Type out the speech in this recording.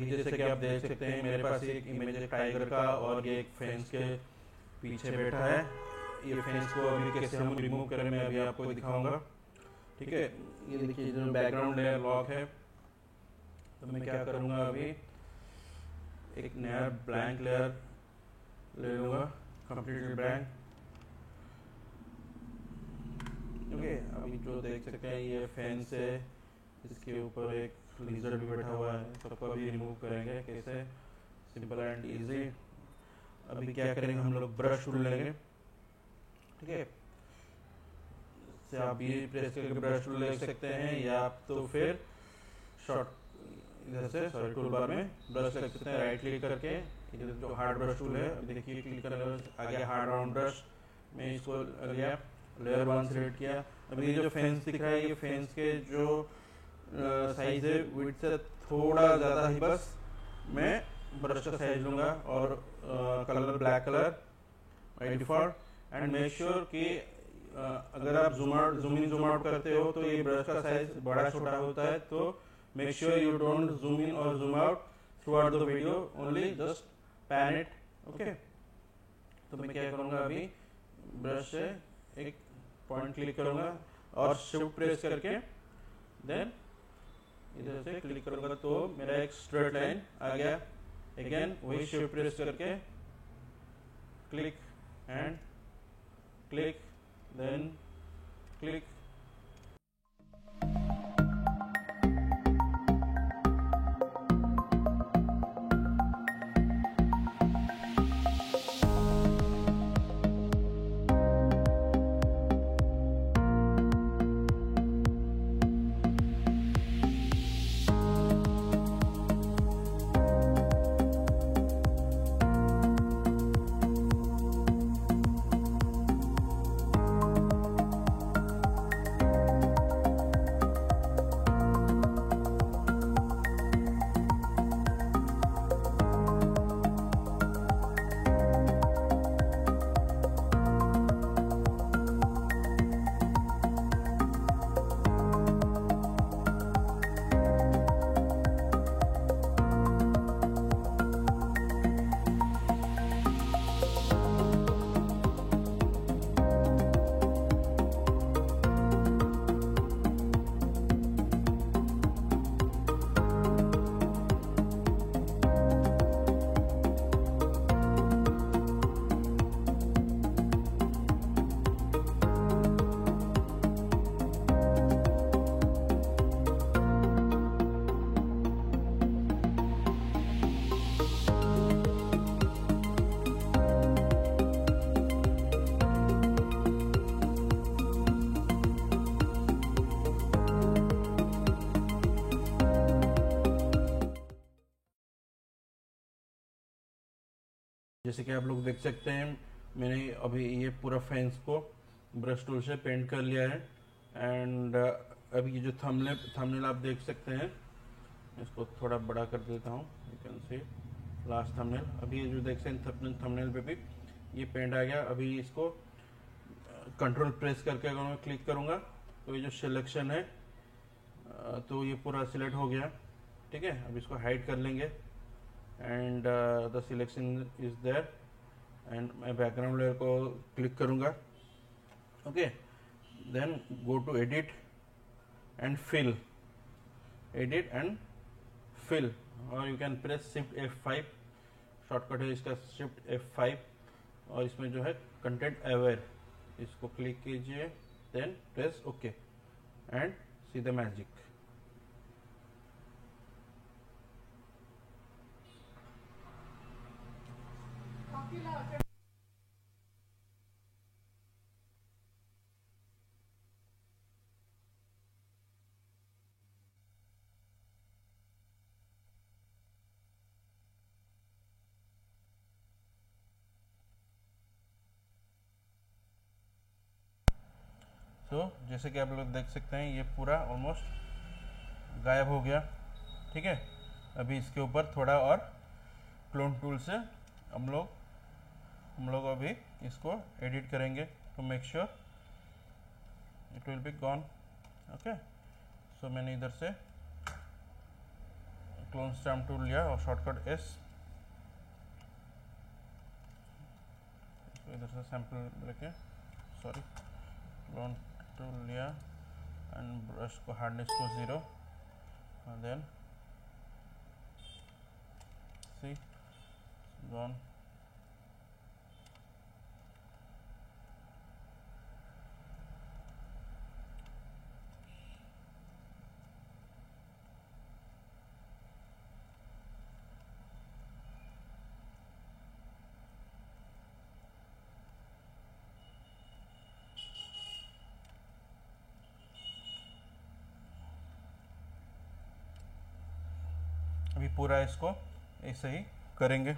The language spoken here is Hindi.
जैसे कि आप देख सकते हैं मेरे पास एक इमेज है टाइगर का और ये एक फेंस के पीछे बैठा है। ये फेंस को अभी कैसे हम रिमूव करें मैं अभी आपको दिखाऊंगा। ठीक है, ये देखिए जो बैकग्राउंड लेयर लॉक है, तो मैं क्या करूंगा अभी एक नया ब्लैंक लेयर ले लूँगा, कंप्लीटली ब्लैंक। ओके, अभी जो देख सकते हैं ये फेंस है, इसके ऊपर एक लीजर भी बैठा हुआ है, सबको अभी रिमूव करेंगे कैसे, सिंपल एंड इजी। अभी क्या करेंगे हम लोग ब्रश टूल लेंगे। ठीक है, से आप ये प्रेस करके ब्रश टूल ले सकते हैं या आप तो फिर शॉर्ट इधर से सॉरी टूल बार में ब्रश ले सकते हैं, राइट क्लिक करके इधर जो हार्ड ब्रश टूल है अभी देखिए क्लिक करने आ गया हार्ड राउंड ब्रश। मैं इसको लिया, लेयर 1 सिलेक्ट किया। अभी ये जो फेंस दिख रहा है ये फेंस के जो साइज है विड्थ से थोड़ा ज़्यादा ही बस मैं ब्रश का साइज लूँगा और colour black colour by default. And make sure कि अगर आप जूम इन जूम आउट करते हो तो ये ब्रश का साइज बड़ा छोटा होता है, तो make sure you don't zoom in और zoom out throughout the video, only just pan it. Okay, तो मैं क्या करूँगा अभी ब्रश से एक पॉइंट क्लिक करूँगा और शिफ्ट प्रेस करके देन इधर से क्लिक करूँगा तो मेरा एक स्ट्रेट लाइन आ गया। अगेन वही शिफ्ट प्रेस करके click and click then click. जैसे कि आप लोग देख सकते हैं मैंने अभी ये पूरा फेंस को ब्रश टूल से पेंट कर लिया है। एंड अभी ये जो थंबनेल आप देख सकते हैं, इसको थोड़ा बड़ा कर देता हूँ, you can see last thumbnail. अभी ये जो देख सकते हैं थंबनेल पे भी ये पेंट आ गया। अभी इसको कंट्रोल प्रेस करके अगर मैं क्लिक करूँगा तो ये जो सिलेक्शन है तो ये पूरा सिलेक्ट हो गया। ठीक है, अब इसको हाइड कर लेंगे and the selection is there and मैं बैकग्राउंड लेयर को क्लिक करूँगा। Okay, then go to edit and fill, edit and fill, और you can press shift F5, shortcut है इसका शिफ्ट F5। और इसमें जो है कंटेंट अवेयर, इसको क्लिक कीजिए then press okay and see the magic. तो जैसे कि आप लोग देख सकते हैं ये पूरा ऑलमोस्ट गायब हो गया। ठीक है, अभी इसके ऊपर थोड़ा और क्लोन टूल से हम लोग अभी इसको एडिट करेंगे to make sure it will be gone. Okay, so मैंने इधर से क्लोन स्टैम्प टूल लिया और शॉर्टकट एस, इधर से सैंपल लेके सॉरी क्लोन टूल लिया एंड ब्रश को हार्डनेस को 0 and then see gone. अभी पूरा इसको ऐसे ही करेंगे।